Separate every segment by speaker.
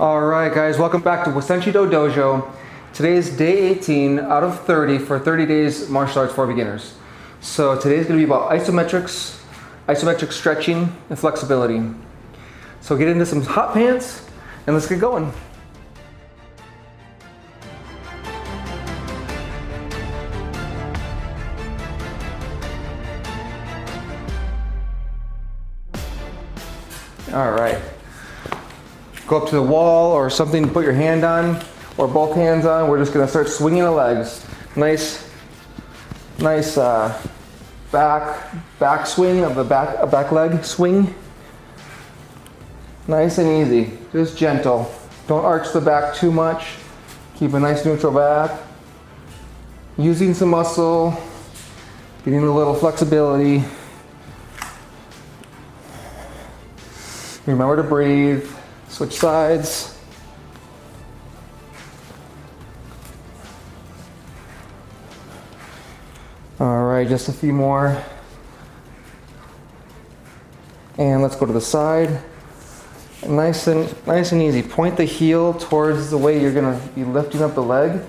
Speaker 1: Alright guys, welcome back to Wasenshido Dojo. Today is day 18 out of 30 for 30 days martial arts for beginners. So today's going to be about isometrics, isometric stretching, and flexibility. So get into some hot pants and let's get going. Alright. Go up to the wall or something to put your hand on, or both hands on. We're just going to start swinging the legs. Nice back swing of the back leg swing. Nice and easy, just gentle. Don't arch the back too much. Keep a nice neutral back. Using some muscle, getting a little flexibility. Remember to breathe. Switch sides. All right, just a few more. And let's go to the side. Nice and easy. Point the heel towards the way you're gonna be lifting up the leg,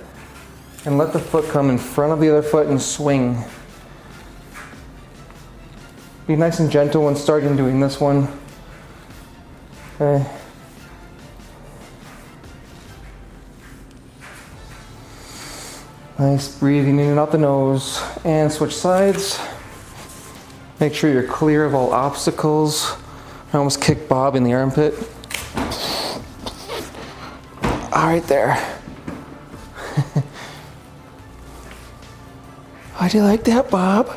Speaker 1: and let the foot come in front of the other foot and swing. Be nice and gentle when starting doing this one. Okay. Nice breathing in and out the nose, and switch sides. Make sure you're clear of all obstacles. I almost kicked Bob in the armpit. All right there. How do you like that, Bob?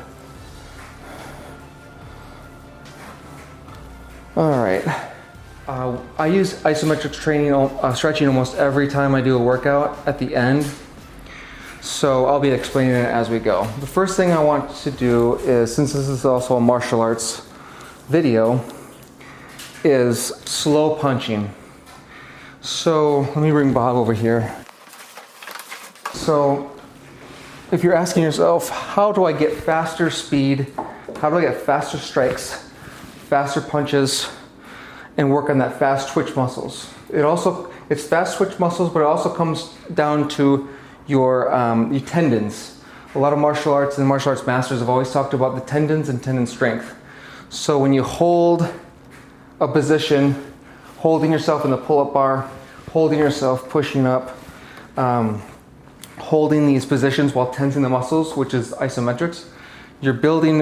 Speaker 1: All right. I use isometric training, stretching almost every time I do a workout at the end. So I'll be explaining it as we go. The first thing I want to do is, since this is also a martial arts video, is slow punching. So let me bring Bob over here. So if you're asking yourself, how do I get faster speed? How do I get faster strikes, faster punches, and work on that fast twitch muscles? It's fast twitch muscles, but it also comes down to your tendons. A lot of martial arts and martial arts masters have always talked about the tendons and tendon strength. So when you hold a position, holding yourself in the pull-up bar, holding yourself pushing up, holding these positions while tensing the muscles, which is isometrics, you're building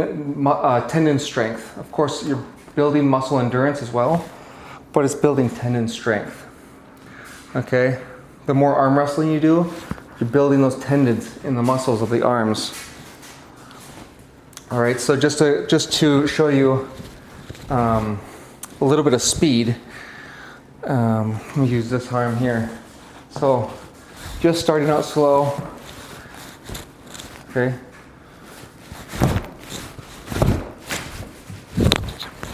Speaker 1: tendon strength. Of course, you're building muscle endurance as well, but it's building tendon strength. Okay? The more arm wrestling you do, you're building those tendons in the muscles of the arms. All right, so just to show you a little bit of speed, let me use this arm here. So just starting out slow. Okay.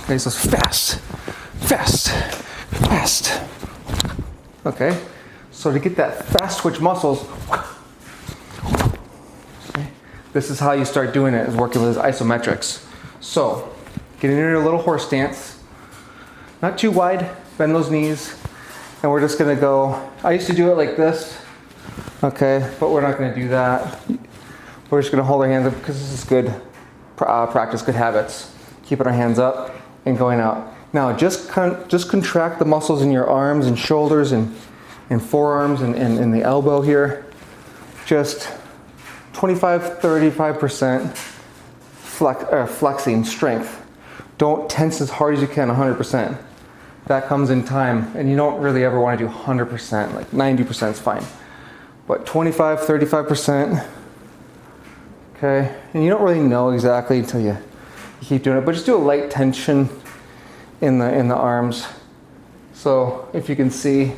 Speaker 1: Okay, so it's fast. Okay. So to get that fast twitch muscles, okay, this is how you start doing it, is working with isometrics. So get into your little horse stance, not too wide, bend those knees, and we're just gonna go, I used to do it like this, okay, but we're not gonna do that. We're just gonna hold our hands up because this is good practice, good habits. Keeping our hands up and going out. Now just contract the muscles in your arms and shoulders and forearms and in the elbow here. Just 25-35% flexing strength. Don't tense as hard as you can 100%. That comes in time, and you don't really ever want to do 100%, like 90% is fine. But 25-35%, okay? And you don't really know exactly until you keep doing it, but just do a light tension in the arms. So if you can see,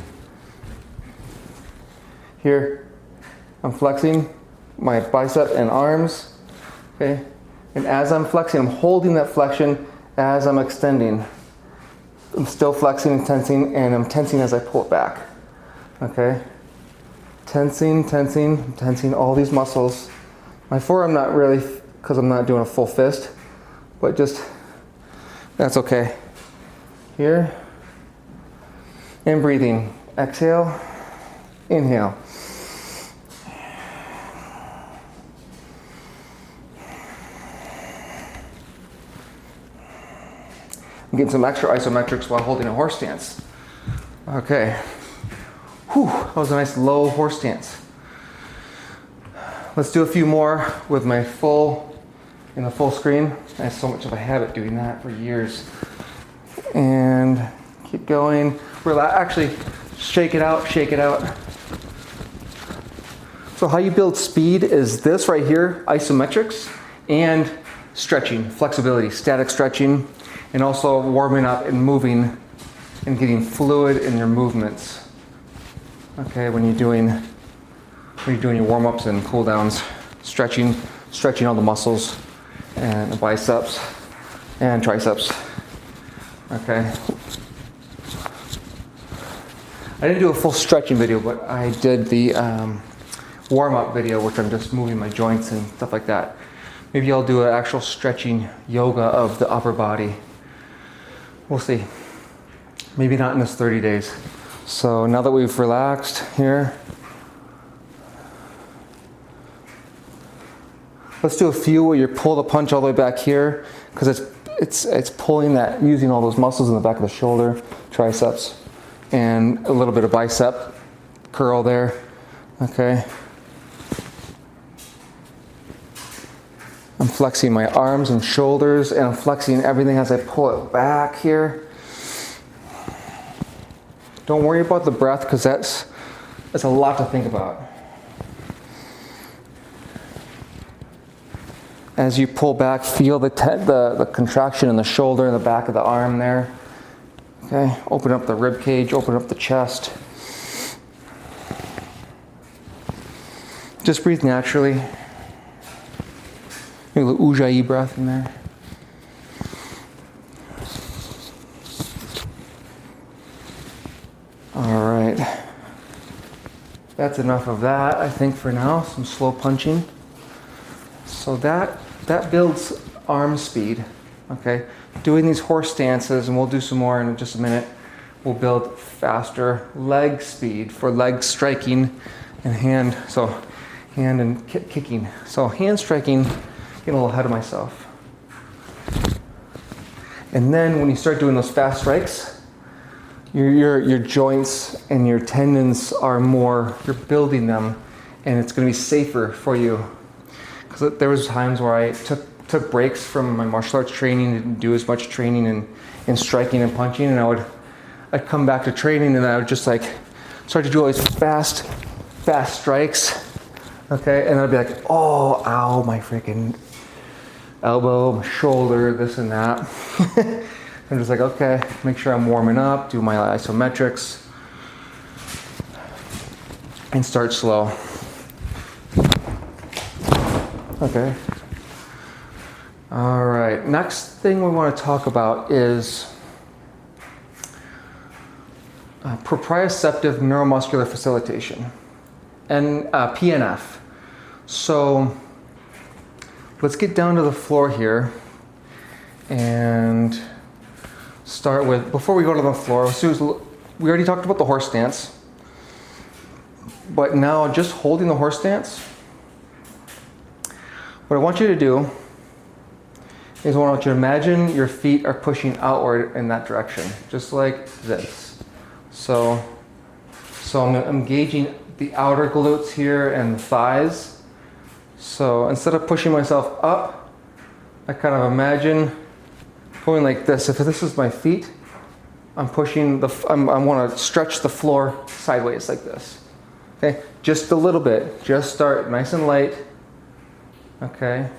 Speaker 1: here, I'm flexing my bicep and arms, okay? And as I'm flexing, I'm holding that flexion as I'm extending. I'm still flexing and tensing, and I'm tensing as I pull it back, okay? Tensing all these muscles. My forearm not really, because I'm not doing a full fist, but just, that's okay. Here, and breathing. Exhale, inhale. I'm getting some extra isometrics while holding a horse stance. Okay. Whew, that was a nice low horse stance. Let's do a few more with my full screen. I have so much of a habit doing that for years. And keep going. Actually, shake it out, shake it out. So how you build speed is this right here, isometrics, and stretching, flexibility, static stretching, and also warming up and moving and getting fluid in your movements. Okay, when you're doing your warm-ups and cool downs, stretching all the muscles and the biceps and triceps. Okay. I didn't do a full stretching video, but I did the warm-up video, which I'm just moving my joints and stuff like that. Maybe I'll do an actual stretching yoga of the upper body. We'll see. Maybe not in this 30 days. So now that we've relaxed here, let's do a few where you pull the punch all the way back here, because it's pulling that, using all those muscles in the back of the shoulder, triceps, and a little bit of bicep curl there. Okay. I'm flexing my arms and shoulders, and I'm flexing everything as I pull it back here. Don't worry about the breath, because that's a lot to think about. As you pull back, feel the contraction in the shoulder and the back of the arm there. Okay, open up the rib cage, open up the chest. Just breathe naturally. Maybe a little ujjayi breath in there. All right. That's enough of that, I think, for now. Some slow punching. So that builds arm speed. Okay. Doing these horse stances, and we'll do some more in just a minute, will build faster leg speed for leg striking and hand. So hand and kicking. So hand striking. Getting a little ahead of myself. And then when you start doing those fast strikes, your joints and your tendons are more, you're building them, and it's going to be safer for you. Because there was times where I took breaks from my martial arts training, didn't do as much training in striking and punching, and I'd come back to training and I would just like start to do all these fast strikes. Okay, and I'd be like, oh, ow, my freaking elbow, my shoulder, this and that. I'm just like, okay, make sure I'm warming up, do my isometrics, and start slow. Okay. All right, next thing we want to talk about is proprioceptive neuromuscular facilitation, and PNF. So let's get down to the floor here and start with, before we go to the floor, we already talked about the horse stance, but now just holding the horse stance, what I want you to do is I want you to imagine your feet are pushing outward in that direction, just like this. So I'm engaging the outer glutes here and the thighs. So instead of pushing myself up, I kind of imagine going like this. If this is my feet, I'm pushing I want to stretch the floor sideways like this. Okay, just a little bit. Just start nice and light. Okay,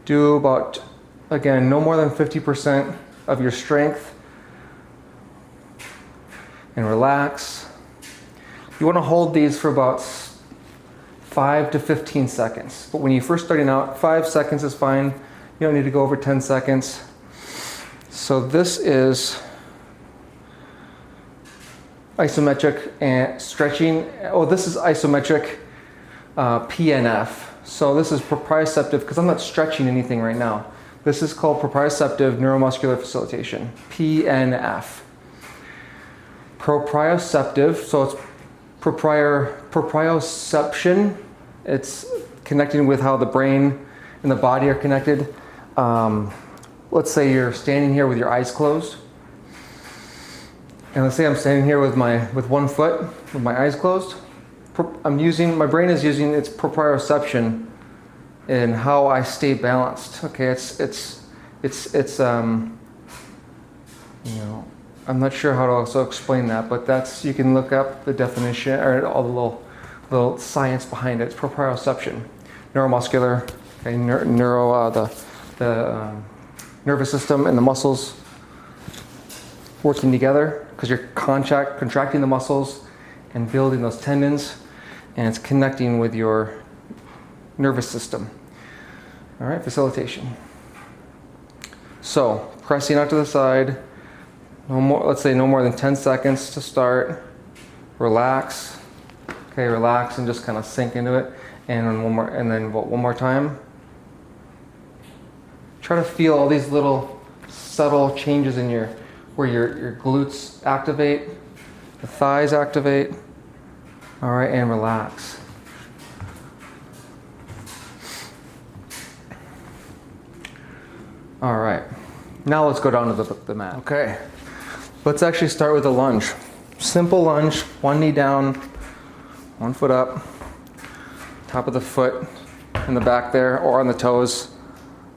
Speaker 1: do about, again, no more than 50% of your strength, and relax. You want to hold these for about 5 to 15 seconds. But when you're first starting out, 5 seconds is fine. You don't need to go over 10 seconds. So this is isometric and stretching. Oh, this is isometric PNF. So this is proprioceptive, because I'm not stretching anything right now. This is called proprioceptive neuromuscular facilitation, PNF. proprioceptive, so it's proprioception. It's connecting with how the brain and the body are connected. Let's say you're standing here with your eyes closed. And let's say I'm standing here with one foot, with my eyes closed. My brain is using its proprioception in how I stay balanced. Okay, it's you know, I'm not sure how to also explain that, but you can look up the definition or all the little science behind it. It's proprioception, neuromuscular, okay, the nervous system and the muscles working together because you're contracting the muscles and building those tendons, and it's connecting with your nervous system. All right, facilitation. So pressing out to the side. No more, let's say no more than 10 seconds to start. Relax. Okay, relax and just kind of sink into it. And then one more time. Try to feel all these little subtle changes in where your glutes activate, the thighs activate. All right, and relax. All right, now let's go down to the mat. Okay, let's actually start with a lunge. Simple lunge, one knee down, one foot up, top of the foot in the back there, or on the toes.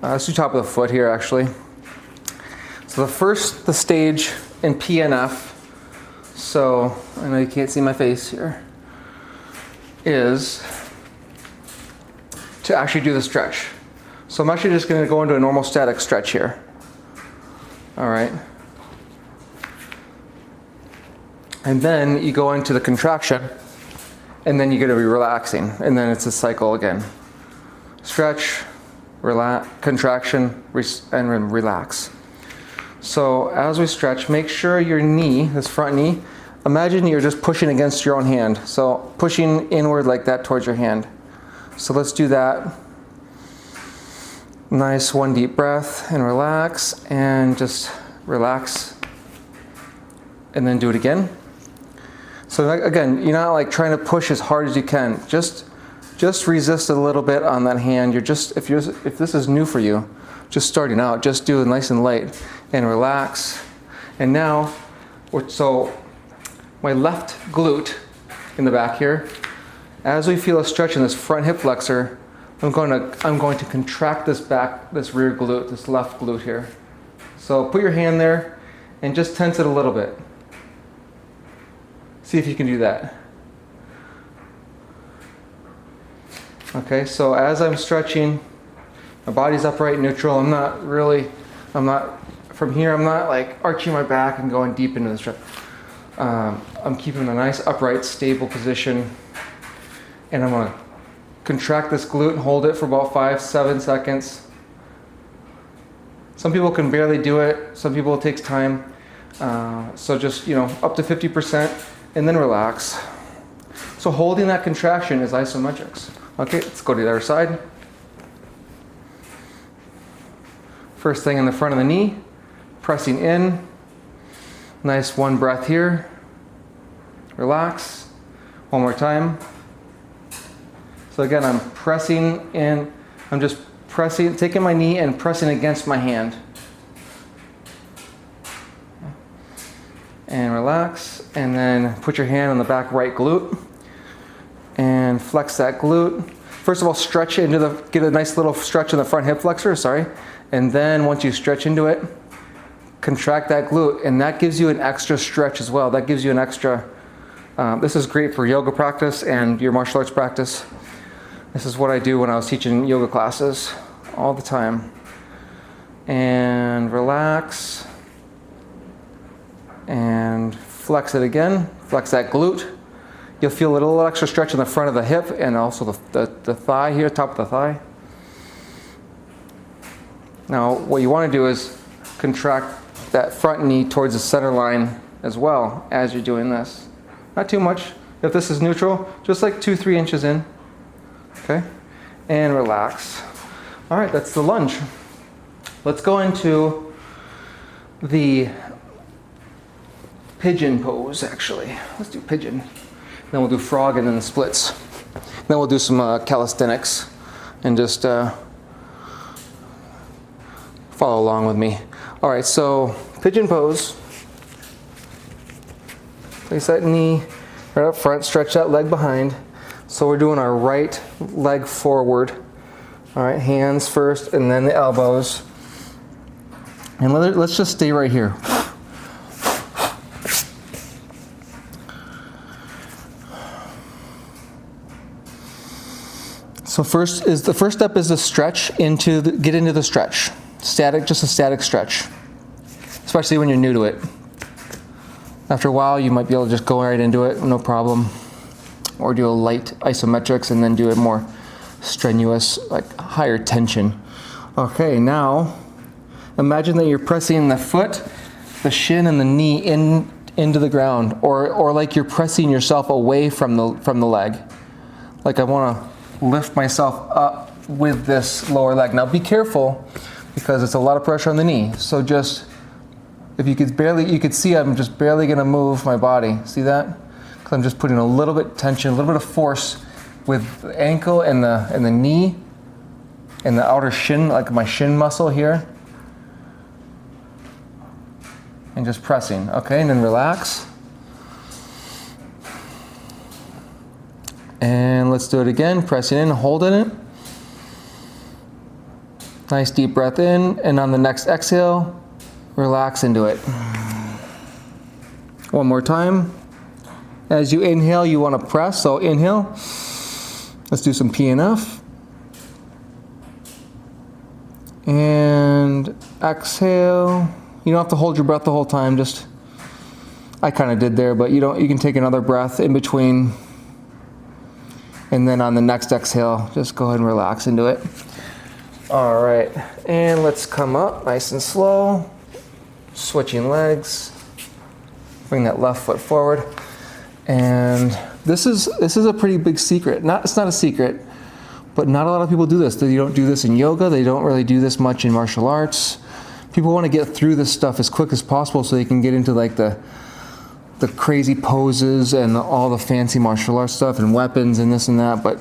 Speaker 1: Let's do top of the foot here actually. So the stage in PNF, so I know you can't see my face here, is to actually do the stretch. So I'm actually just going to go into a normal static stretch here. All right. And then you go into the contraction, and then you're going to be relaxing, and then it's a cycle again. Stretch, relax, contraction, and relax. So as we stretch, make sure your knee, this front knee, imagine you're just pushing against your own hand. So pushing inward like that towards your hand. So let's do that. Nice one deep breath and relax, and just relax, and then do it again. So again, you're not like trying to push as hard as you can. Just resist a little bit on that hand. If this is new for you, just starting out, just do it nice and light and relax. And now, so my left glute in the back here, as we feel a stretch in this front hip flexor, I'm going to contract this rear glute, this left glute here. So put your hand there and just tense it a little bit. See if you can do that. Okay, so as I'm stretching, my body's upright, neutral. I'm not from here, I'm not like arching my back and going deep into the stretch. I'm keeping a nice upright, stable position. And I'm gonna contract this glute and hold it for about 5-7 seconds. Some people can barely do it. Some people it takes time. So just, up to 50%, and then relax. So holding that contraction is isometrics. Okay, let's go to the other side. First thing in the front of the knee, pressing in. Nice one breath here. Relax. One more time. So again, I'm pressing in. I'm just pressing, taking my knee and pressing against my hand. And relax. And then put your hand on the back right glute. And flex that glute. First of all, stretch into get a nice little stretch in the front hip flexor, sorry. And then once you stretch into it, contract that glute. And that gives you an extra stretch as well. That gives you an extra, this is great for yoga practice and your martial arts practice. This is what I do when I was teaching yoga classes all the time. And relax. And flex it again. Flex that glute. You'll feel a little extra stretch in the front of the hip and also the thigh here, top of the thigh. Now, what you want to do is contract that front knee towards the center line as well as you're doing this. Not too much. If this is neutral, just like 2-3 inches in. Okay? And relax. All right, that's the lunge. Let's go into the pigeon pose, actually. Let's do pigeon. Then we'll do frog and then the splits. Then we'll do some calisthenics and just follow along with me. All right, so pigeon pose. Place that knee right up front, stretch that leg behind. So we're doing our right leg forward. All right, hands first and then the elbows. And let's just stay right here. So the first step is to stretch get into the stretch. Just a static stretch. Especially when you're new to it. After a while, you might be able to just go right into it, no problem. Or do a light isometrics and then do a more strenuous, like higher tension. Okay, now imagine that you're pressing the foot, the shin, and the knee into the ground, or like you're pressing yourself away from the leg. Like I want to lift myself up with this lower leg. Now be careful because it's a lot of pressure on the knee. So just if you could see I'm just barely going to move my body. See that? Because I'm just putting a little bit tension, a little bit of force with the ankle and the knee and the outer shin, like my shin muscle here. And just pressing, okay? And then relax. And let's do it again, pressing in, holding it. Nice deep breath in, and on the next exhale, relax into it. One more time. As you inhale, you want to press, so inhale. Let's do some PNF. And exhale. You don't have to hold your breath the whole time, just, I kind of did there, but you can take another breath in between. And then on the next exhale, just go ahead and relax into it. All right, and let's come up nice and slow. Switching legs. Bring that left foot forward. And this is a pretty big secret. It's not a secret, but not a lot of people do this. They don't do this in yoga. They don't really do this much in martial arts. People want to get through this stuff as quick as possible so they can get into like the crazy poses and all the fancy martial arts stuff and weapons and this and that. But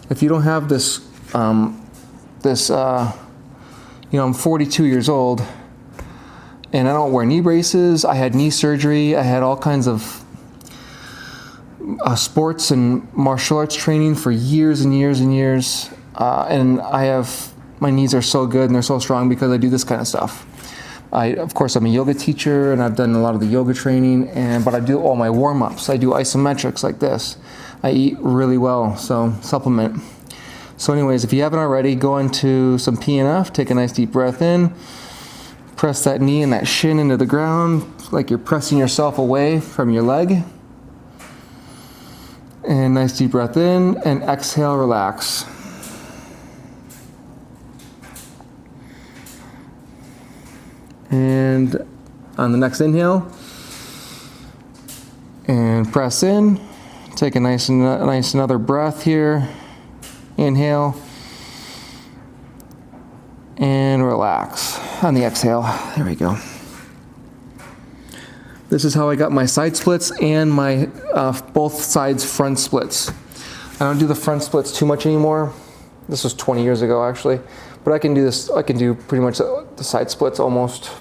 Speaker 1: if you don't have this, I'm 42 years old and I don't wear knee braces. I had knee surgery. I had all kinds of sports and martial arts training for years and years and years. And my knees are so good and they're so strong because I do this kind of stuff. Of course, I'm a yoga teacher and I've done a lot of the yoga training, but I do all my warm-ups. I do isometrics like this. I eat really well, so supplement. So anyways, if you haven't already, go into some PNF, take a nice deep breath in, press that knee and that shin into the ground like you're pressing yourself away from your leg. And nice deep breath in and exhale, relax. And on the next inhale, and press in. Take a nice another breath here. Inhale. And relax on the exhale. There we go. This is how I got my side splits and my both sides front splits. I don't do the front splits too much anymore. This was 20 years ago actually. But I can do this, I can do pretty much the side splits almost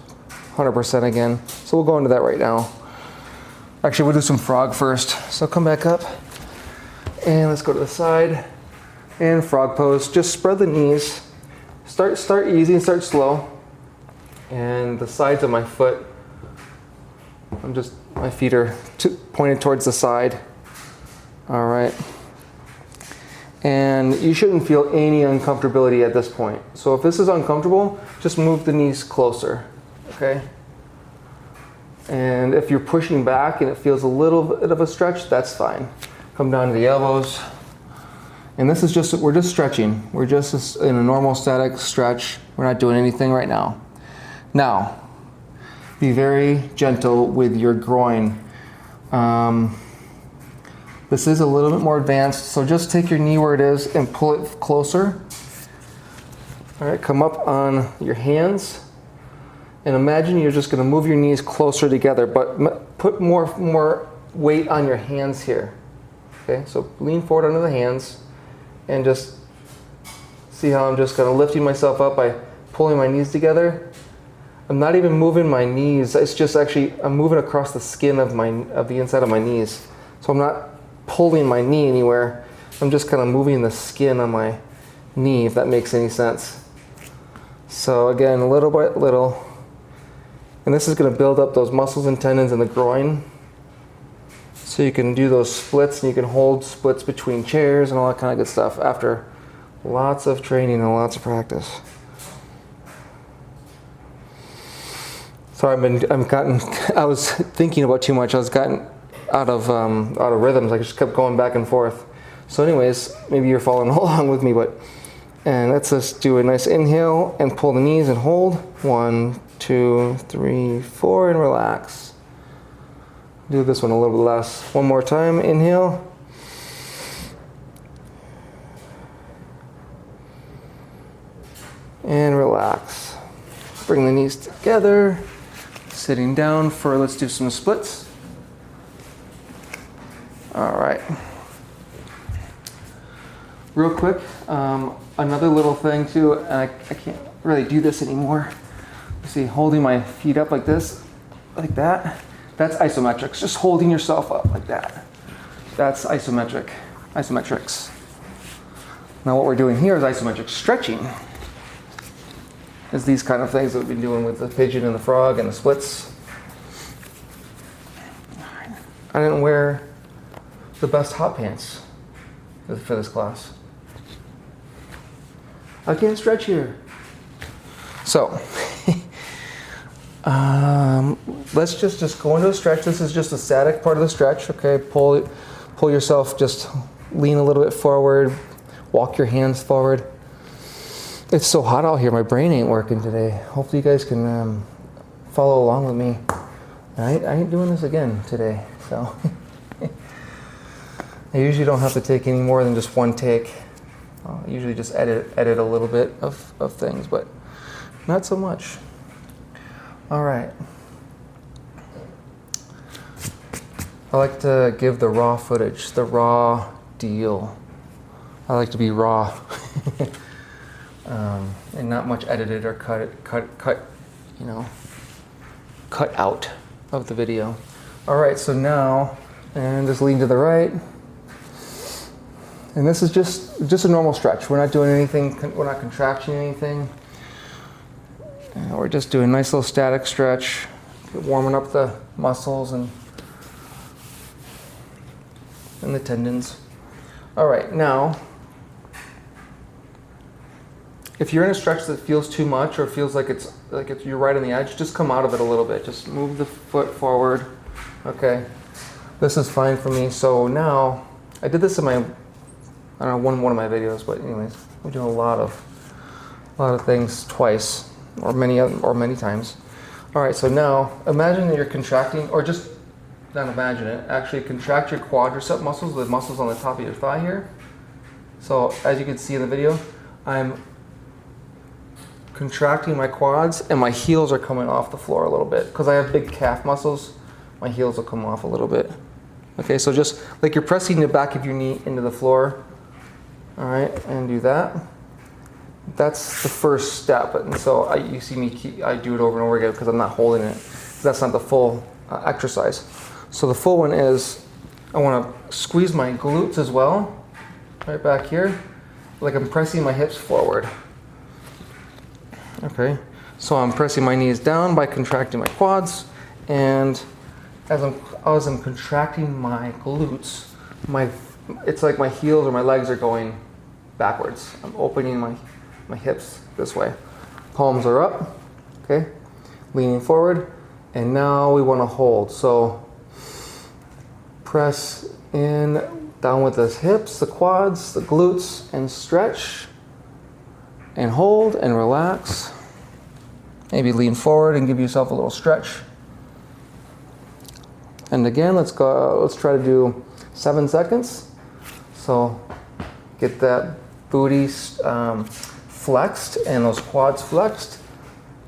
Speaker 1: 100% again. So we'll go into that right now. Actually, we'll do some frog first. So come back up and let's go to the side and frog pose. Just spread the knees. Start easy and start slow. And the sides of my foot, my feet are pointed towards the side. All right. And you shouldn't feel any uncomfortability at this point. So if this is uncomfortable, just move the knees closer, okay? And if you're pushing back and it feels a little bit of a stretch, that's fine. Come down to the elbows. And this is we're just stretching. We're just in a normal static stretch. We're not doing anything right now. Now, be very gentle with your groin. This is a little bit more advanced, so just take your knee where it is and pull it closer. All right, come up on your hands And imagine you're just going to move your knees closer together, but put more weight on your hands here. Okay, so lean forward under the hands and just see how I'm just kind of lifting myself up by pulling my knees together. I'm not even moving my knees. It's just actually, I'm moving across the skin of the inside of my knees. So I'm not pulling my knee anywhere. I'm just kind of moving the skin on my knee, if that makes any sense. So again, little by little. And this is going to build up those muscles and tendons in the groin. So you can do those splits, and you can hold splits between chairs and all that kind of good stuff after lots of training and lots of practice. Sorry, I was thinking about too much. I was gotten out of rhythms. I just kept going back and forth. So anyways, maybe you're following along with me, and let's just do a nice inhale and pull the knees and hold. 1, 2, 3, 4, and relax. Do this one a little bit less. One more time, inhale. And relax. Bring the knees together. Sitting down for, let's do some splits. All right. Real quick, another little thing too, and I can't really do this anymore. See, holding my feet up like this, like that. That's isometrics, just holding yourself up like that. That's isometrics. Now what we're doing here is isometric stretching. Is these kind of things that we've been doing with the pigeon and the frog and the splits. I didn't wear the best hot pants for this class. I can't stretch here. So, let's just go into a stretch. This is just a static part of the stretch. Okay, pull yourself, just lean a little bit forward, walk your hands forward. It's so hot out here, my brain ain't working today. Hopefully you guys can follow along with me. I ain't doing this again today, so. I usually don't have to take any more than just one take. I usually just edit a little bit of things, but not so much. All right. I like to give the raw footage, the raw deal. I like to be raw. And not much edited or cut out of the video. All right, so now, and just lean to the right. And this is just a normal stretch. We're not doing anything, we're not contracting anything. We're just doing a nice little static stretch, warming up the muscles and the tendons. All right, now, if you're in a stretch that feels too much or feels like you're right on the edge, just come out of it a little bit. Just move the foot forward. Okay, this is fine for me. So now, I did this in one of my videos, but anyways, we're doing a lot of things twice or many times. All right, so now imagine that you're contracting, or just not imagine it. Actually, contract your quadricep muscles, the muscles on the top of your thigh here. So as you can see in the video, I'm contracting my quads and my heels are coming off the floor a little bit. Because I have big calf muscles, my heels will come off a little bit. Okay, so just like you're pressing the back of your knee into the floor. All right, and do that. That's the first step. And so you see me, I do it over and over again because I'm not holding it. That's not the full exercise. So the full one is, I want to squeeze my glutes as well, right back here, like I'm pressing my hips forward. Okay, so I'm pressing my knees down by contracting my quads, and as I'm contracting my glutes, it's like my heels or my legs are going backwards. I'm opening my hips this way. Palms are up, okay, leaning forward, and now we want to hold. So press in, down with the hips, the quads, the glutes, and stretch. And hold and relax. Maybe lean forward and give yourself a little stretch. And again, let's try to do 7 seconds. So get that booty flexed and those quads flexed.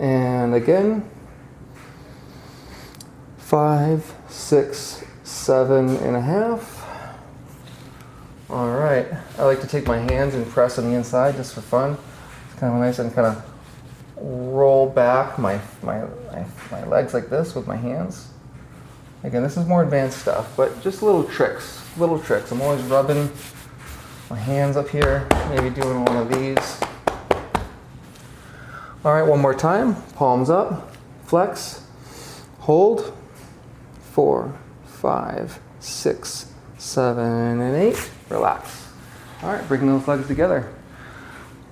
Speaker 1: And again, 5, 6, 7.5. All right, I like to take my hands and press on the inside just for fun. It's kind of nice and kind of roll back my legs like this with my hands. Again, this is more advanced stuff, but just little tricks, I'm always rubbing my hands up here, maybe doing one of these. All right, one more time, palms up, flex, hold, 4, 5, 6, 7, and 8, relax. All right, bring those legs together.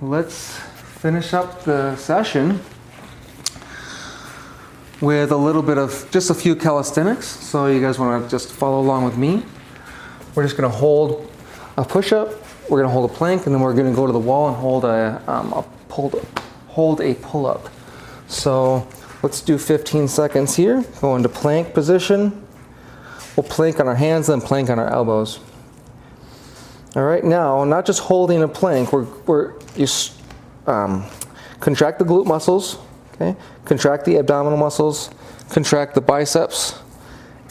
Speaker 1: Let's finish up the session with a little bit of just a few calisthenics. So you guys want to just follow along with me. We're just going to hold a push-up, we're going to hold a plank, and then we're going to go to the wall and hold a pull-up. So let's do 15 seconds here. Go into plank position. We'll plank on our hands, then plank on our elbows. All right, now not just holding a plank. You contract the glute muscles. Okay, contract the abdominal muscles, contract the biceps,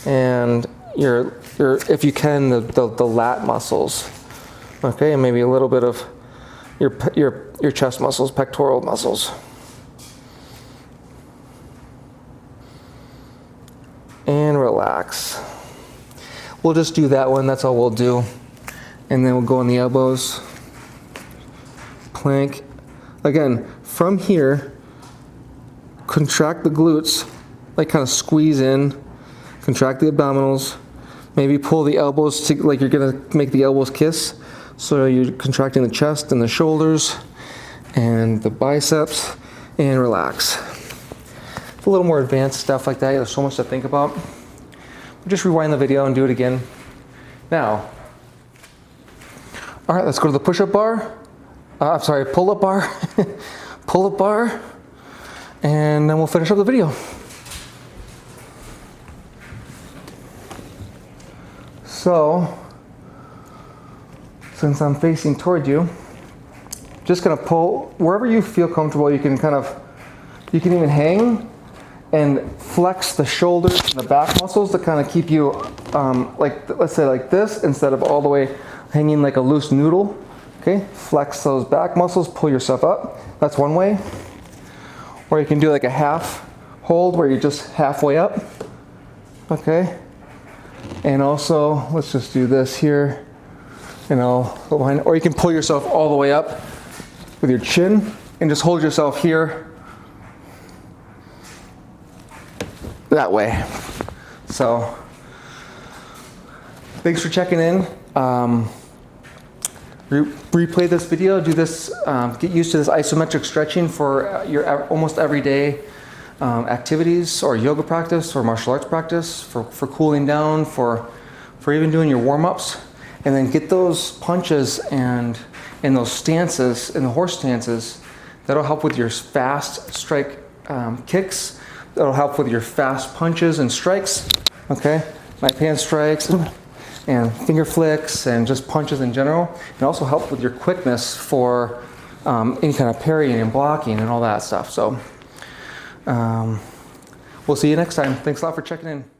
Speaker 1: and your if you can the lat muscles. Okay, and maybe a little bit of your chest muscles, pectoral muscles. And relax. We'll just do that one, that's all we'll do. And then we'll go on the elbows. Plank. Again, from here, contract the glutes, like kind of squeeze in, contract the abdominals, maybe pull the elbows to, like you're gonna make the elbows kiss. So you're contracting the chest and the shoulders and the biceps, and relax. A little more advanced stuff like that, there's so much to think about. Just rewind the video and do it again. Now, all right, let's go to the push-up bar. I'm sorry, pull-up bar. Pull-up bar. And then we'll finish up the video. So, since I'm facing toward you, just gonna pull wherever you feel comfortable. You can even hang and flex the shoulders and the back muscles to kind of keep you, like, let's say like this, instead of all the way hanging like a loose noodle. Okay, flex those back muscles, pull yourself up. That's one way. Or you can do like a half hold where you're just halfway up. Okay. And also, let's just do this here. And I'll go behind. Or you can pull yourself all the way up with your chin and just hold yourself here. That way. So, thanks for checking in. Replay this video, do this, get used to this isometric stretching for your almost everyday activities, or yoga practice, or martial arts practice, for cooling down, for even doing your warm-ups. And then get those punches and those stances, and the horse stances, that'll help with your fast strike kicks, that'll help with your fast punches and strikes, okay? Knife hand strikes, and finger flicks, and just punches in general. And also help with your quickness for any kind of parrying and blocking and all that stuff. So we'll see you next time. Thanks a lot for checking in.